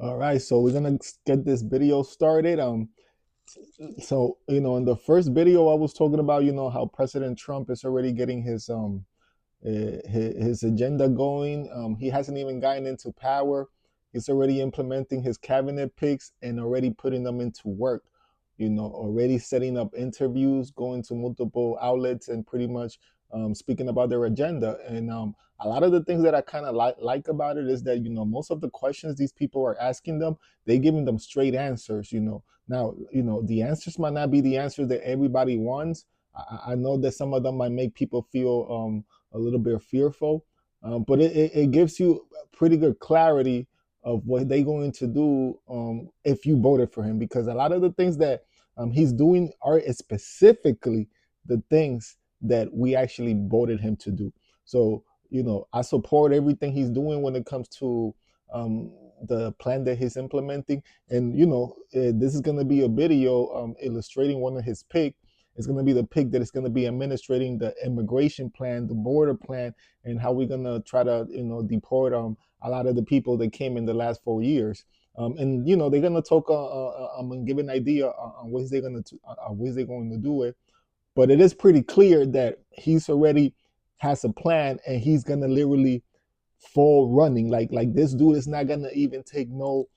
All right, so we're gonna get this video started. So in the first video, I was talking about how President Trump is already getting his agenda going. He hasn't even gotten into power. He's already implementing his cabinet picks and already putting them into work. Already setting up interviews, going to multiple outlets, and pretty much speaking about their agenda. And a lot of the things that I kind of like about it is that most of the questions these people are asking them, they giving them straight answers. Now the answers might not be the answers that everybody wants. I know that some of them might make people feel a little bit fearful, but it gives you pretty good clarity of what they're going to do if you voted for him, because a lot of the things that he's doing are specifically the things that we actually voted him to do. So I support everything he's doing when it comes to the plan that he's implementing. And this is going to be a video illustrating one of his picks. It's going to be the pick that is going to be administrating the immigration plan, the border plan, and how we're going to try to deport a lot of the people that came in the last 4 years. And they're going to talk and give an idea on ways they're going to ways they're going to do it. But it is pretty clear that he's already has a plan, and he's going to literally fall running. Like this dude is not going to even take no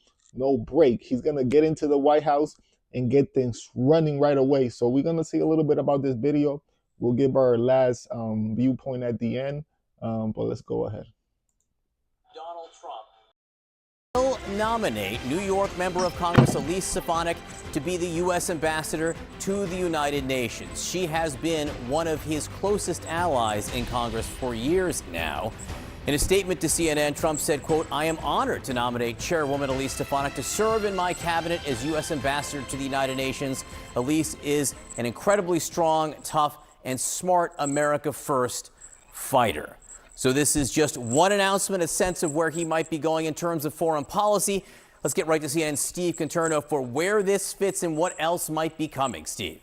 break. He's going to get into the White House and get things running right away. So we're going to see a little bit about this video. We'll give our last viewpoint at the end, but let's go ahead. Donald Trump will nominate New York Member of Congress Elise Stefanik to be the U.S. ambassador to the United Nations. She has been one of his closest allies in Congress for years now. In a statement to CNN, Trump said, quote, "I am honored to nominate Chairwoman Elise Stefanik to serve in my cabinet as U.S. ambassador to the United Nations. Elise is an incredibly strong, tough, and smart America First fighter." So this is just one announcement, a sense of where he might be going in terms of foreign policy. Let's get right to CNN's Steve Conterno for where this fits and what else might be coming. Steve.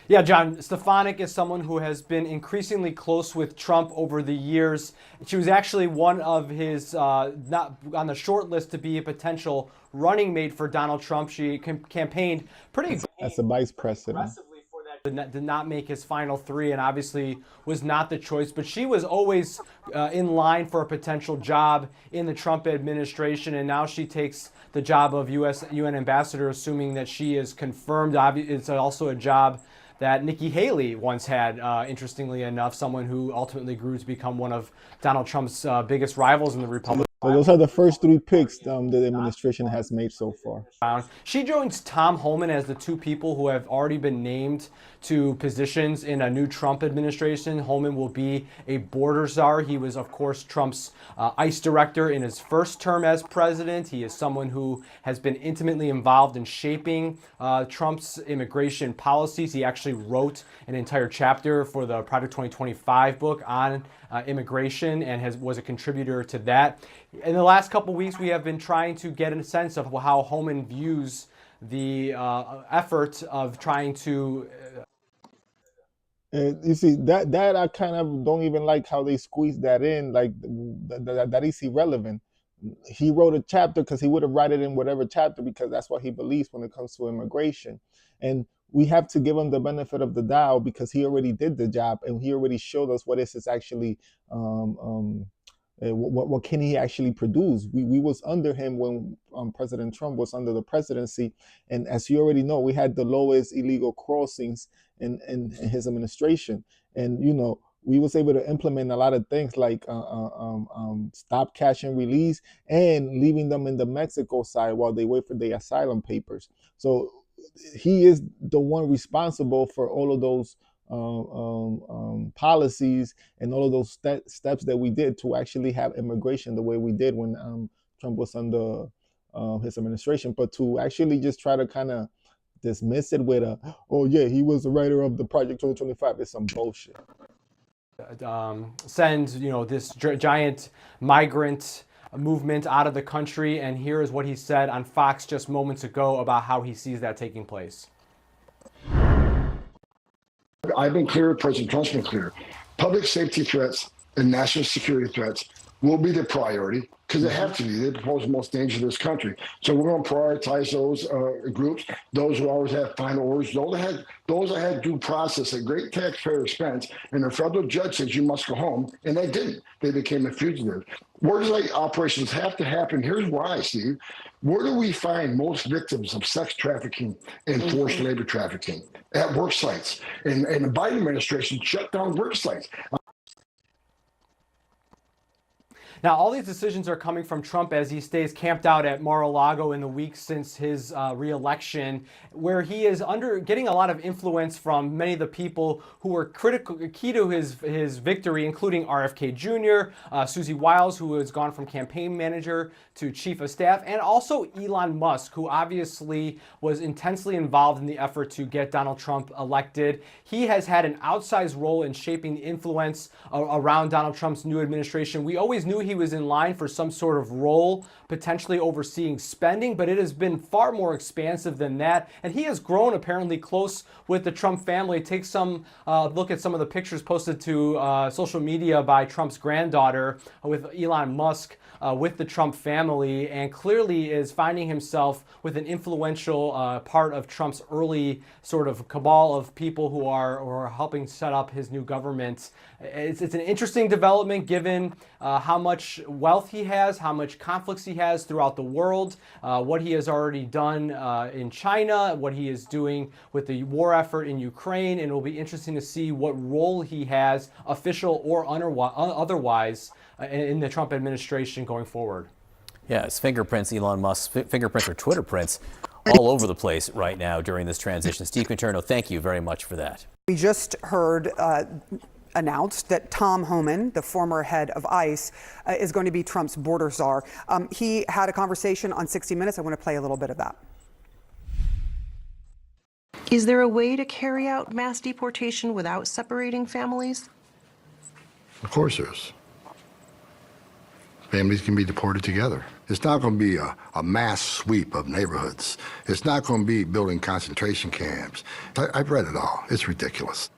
Yeah, John, Stefanik is someone who has been increasingly close with Trump over the years. She was actually one of his, not on the short list to be a potential running mate for Donald Trump. She campaigned pretty as a vice president. aggressively for that. Did not make his final three and obviously was not the choice. But she was always in line for a potential job in the Trump administration, and now she takes the job of UN ambassador, assuming that she is confirmed. It's also a job that Nikki Haley once had, interestingly enough, someone who ultimately grew to become one of Donald Trump's biggest rivals in the Republican. So those are the first three picks that the administration has made so far. She joins Tom Homan as the two people who have already been named to positions in a new Trump administration. Homan will be a border czar. He was, of course, Trump's ICE director in his first term as president. He is someone who has been intimately involved in shaping Trump's immigration policies. He actually wrote an entire chapter for the Project 2025 book on immigration and was a contributor to that. In the last couple of weeks, we have been trying to get a sense of how Homan views the effort of trying to. You see that I kind of don't even like how they squeeze that in. Like that is irrelevant. He wrote a chapter because he would have write it in whatever chapter, because that's what he believes when it comes to immigration. And we have to give him the benefit of the doubt because he already did the job and he already showed us what is actually what can he actually produce. We was under him when President Trump was under the presidency, and as you already know, we had the lowest illegal crossings in his administration. And we was able to implement a lot of things like stop, catch, and release, and leaving them in the Mexico side while they wait for their asylum papers. So he is the one responsible for all of those policies and all of those steps that we did to actually have immigration the way we did when Trump was under his administration. But to actually just try to kind of dismiss it with oh yeah, he was the writer of the Project 2025 is some bullshit. Send this giant migrant movement out of the country, and here is what he said on Fox just moments ago about how he sees that taking place. I've been clear, President Trump's been clear. Public safety threats and national security threats will be the priority because they have to be. They pose the most danger to this country. So we're going to prioritize those groups, those who always have final orders, those that had due process at great taxpayer expense, and the federal judge says you must go home, and they didn't. They became a fugitive. Wars like operations have to happen. Here's why, Steve. Where do we find most victims of sex trafficking and forced labor trafficking? At work sites. And the Biden administration shut down work sites. Now, all these decisions are coming from Trump as he stays camped out at Mar-a-Lago in the weeks since his re-election, where he is getting a lot of influence from many of the people who were key to his victory, including RFK Jr., Susie Wiles, who has gone from campaign manager to chief of staff, and also Elon Musk, who obviously was intensely involved in the effort to get Donald Trump elected. He has had an outsized role in shaping the influence around Donald Trump's new administration. We always knew he was in line for some sort of role, potentially overseeing spending, but it has been far more expansive than that. And he has grown apparently close with the Trump family. Take some look at some of the pictures posted to social media by Trump's granddaughter with Elon Musk with the Trump family, and clearly is finding himself with an influential part of Trump's early sort of cabal of people who are helping set up his new government. It's an interesting development given how much wealth he has, how much conflicts he has throughout the world, what he has already done in China, what he is doing with the war effort in Ukraine, and it will be interesting to see what role he has, official or otherwise, in the Trump administration going forward. Yes, fingerprints, Elon Musk's fingerprints or Twitter prints all over the place right now during this transition. Steve Conterno, thank you very much for that. We just heard announced that Tom Homan, the former head of ICE, is going to be Trump's border czar. He had a conversation on 60 Minutes. I want to play a little bit of that. Is there a way to carry out mass deportation without separating families? Of course there is. Families can be deported together. It's not going to be a mass sweep of neighborhoods. It's not going to be building concentration camps. I've read it all. It's ridiculous.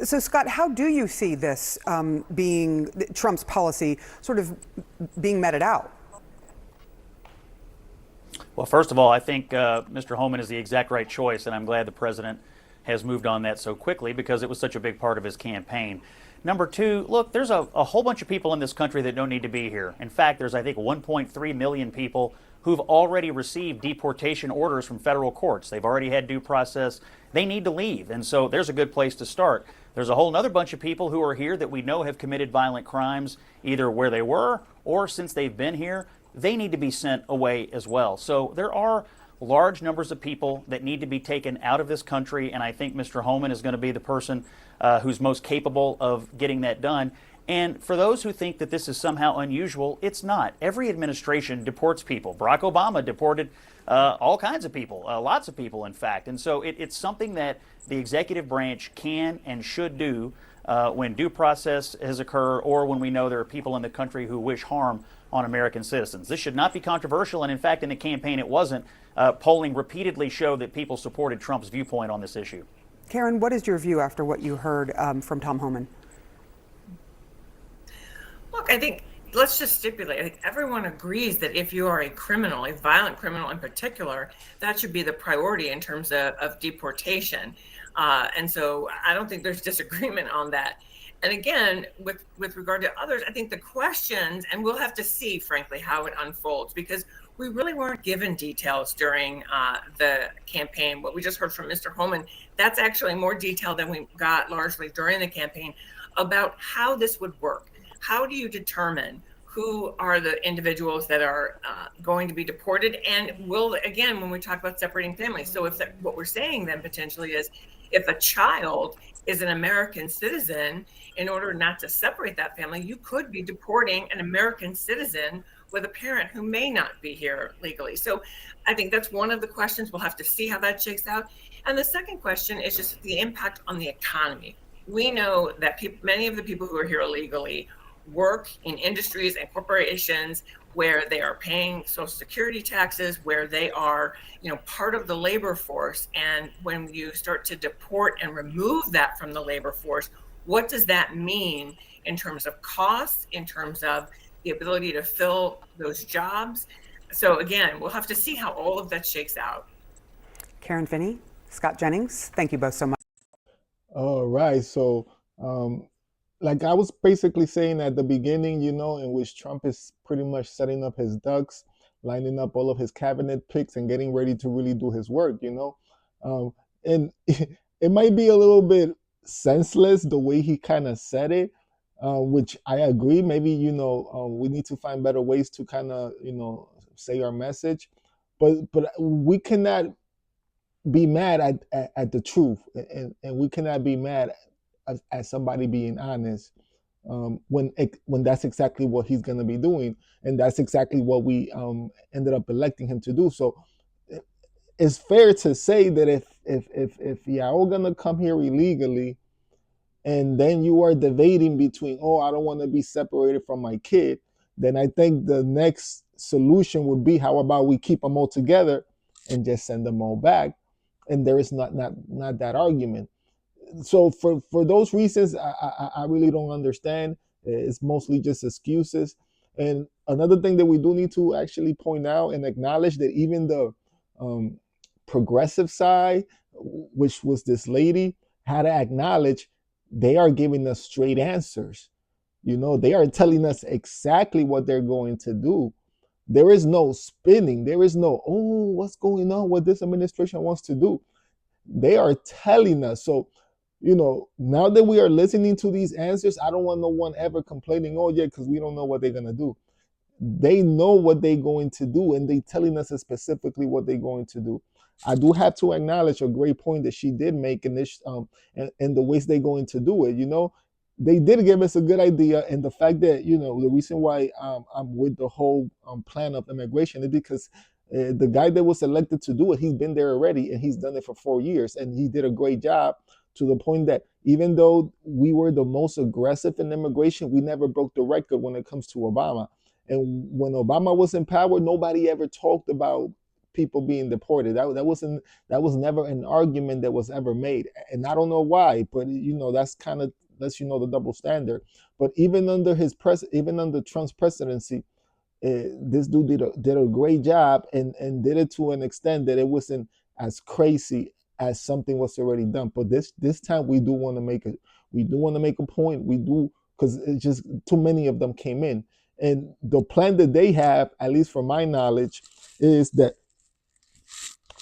So, Scott, how do you see this being Trump's policy sort of being meted out? Well, first of all, I think Mr. Homan is the exact right choice, and I'm glad the president has moved on that so quickly because it was such a big part of his campaign. Number two, look, there's a whole bunch of people in this country that don't need to be here. In fact, there's, I think, 1.3 million people who've already received deportation orders from federal courts. They've already had due process. They need to leave. And so there's a good place to start. There's a whole other bunch of people who are here that we know have committed violent crimes, either where they were or since they've been here. They need to be sent away as well. So there are large numbers of people that need to be taken out of this country, and I think Mr. Homan is going to be the person who's most capable of getting that done. And for those who think that this is somehow unusual, it's not. Every administration deports people. Barack Obama deported all kinds of people, lots of people, in fact. And so it's something that the executive branch can and should do when due process has occurred or when we know there are people in the country who wish harm on American citizens. This should not be controversial, and in fact, in the campaign, it wasn't. Polling repeatedly showed that people supported Trump's viewpoint on this issue. Karen, what is your view after what you heard from Tom Homan? Look, I think let's just stipulate, I think everyone agrees that if you are a criminal, a violent criminal in particular, that should be the priority in terms of deportation. And so I don't think there's disagreement on that. And again, with regard to others, I think the questions, and we'll have to see, frankly, how it unfolds, because we really weren't given details during the campaign. What we just heard from Mr. Homan, that's actually more detail than we got largely during the campaign about how this would work. How do you determine who are the individuals that are going to be deported? And will, again, when we talk about separating families, so if what we're saying then potentially is if a child is an American citizen, in order not to separate that family, you could be deporting an American citizen with a parent who may not be here legally. So I think that's one of the questions. We'll have to see how that shakes out. And the second question is just the impact on the economy. We know that many of the people who are here illegally work in industries and corporations where they are paying Social Security taxes, where they are, part of the labor force. And when you start to deport and remove that from the labor force, what does that mean in terms of costs, in terms of the ability to fill those jobs. So again, we'll have to see how all of that shakes out. Karen Finney, Scott Jennings, thank you both so much. All right. So, like I was basically saying at the beginning, in which Trump is pretty much setting up his ducks, lining up all of his cabinet picks and getting ready to really do his work. And it might be a little bit senseless the way he kind of said it, which I agree. Maybe, we need to find better ways to kind of, say our message. But we cannot be mad at the truth, and we cannot be mad at somebody being honest, when that's exactly what he's going to be doing, and that's exactly what we ended up electing him to do. So it's fair to say that if y'all gonna come here illegally, and then you are debating between, oh, I don't want to be separated from my kid, then I think the next solution would be, how about we keep them all together and just send them all back? And there is not that argument. So for those reasons, I really don't understand. It's mostly just excuses. And another thing that we do need to actually point out and acknowledge, that even the progressive side, which was this lady, had to acknowledge they are giving us straight answers. They are telling us exactly what they're going to do. There is no spinning. There is no, oh, what's going on, what this administration wants to do. They are telling us. So, now that we are listening to these answers, I don't want no one ever complaining, oh, yeah, because we don't know what they're going to do. They know what they're going to do, and they're telling us specifically what they're going to do. I do have to acknowledge a great point that she did make in this, and the ways they're going to do it. They did give us a good idea, and the fact that, the reason why I'm with the whole plan of immigration is because the guy that was elected to do it, he's been there already, and he's done it for 4 years, and he did a great job, to the point that even though we were the most aggressive in immigration, we never broke the record when it comes to Obama. And when Obama was in power, nobody ever talked about people being deported. That was never an argument that was ever made. And I don't know why, but that's kind of lets the double standard. But even under Trump's presidency, this dude did a great job, and did it to an extent that it wasn't as crazy as something was already done. But this time we do want to make a point. We do, because it's just too many of them came in. And the plan that they have, at least from my knowledge, is that,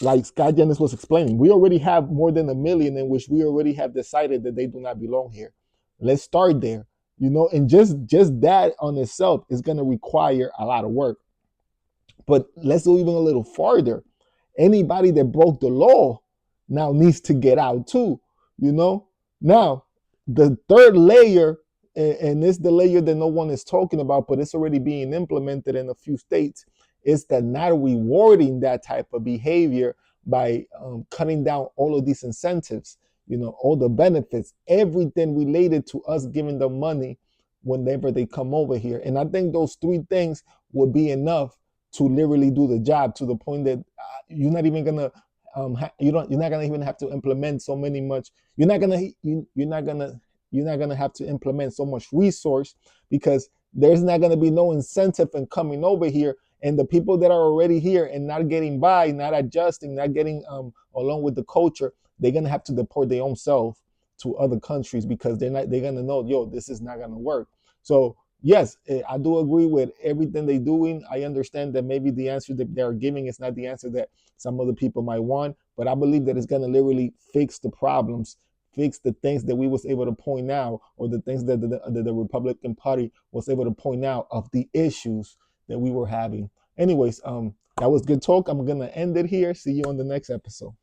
like Scott Jennings was explaining, we already have more than 1 million in which we already have decided that they do not belong here. Let's start there, and just that on itself is going to require a lot of work. But let's go even a little farther. Anybody that broke the law now needs to get out too, Now, the third layer, and it's the layer that no one is talking about, but it's already being implemented in a few states, is that not rewarding that type of behavior by cutting down all of these incentives, all the benefits, everything related to us giving them money whenever they come over here. And I think those 3 things would be enough to literally do the job, to the point that you're not even gonna you're not gonna even have to implement so many much. You're not gonna have to implement so much resource, because there's not gonna be no incentive in coming over here. And the people that are already here and not getting by, not adjusting, not getting along with the culture, they're gonna have to deport their own self to other countries, because they're gonna know, yo, this is not gonna work. So yes, I do agree with everything they're doing. I understand that maybe the answer that they're giving is not the answer that some other people might want, but I believe that it's gonna literally fix the problems, fix the things that we was able to point out, or the things that the Republican Party was able to point out of the issues that we were having. Anyways, that was good talk. I'm gonna end it here. See you on the next episode.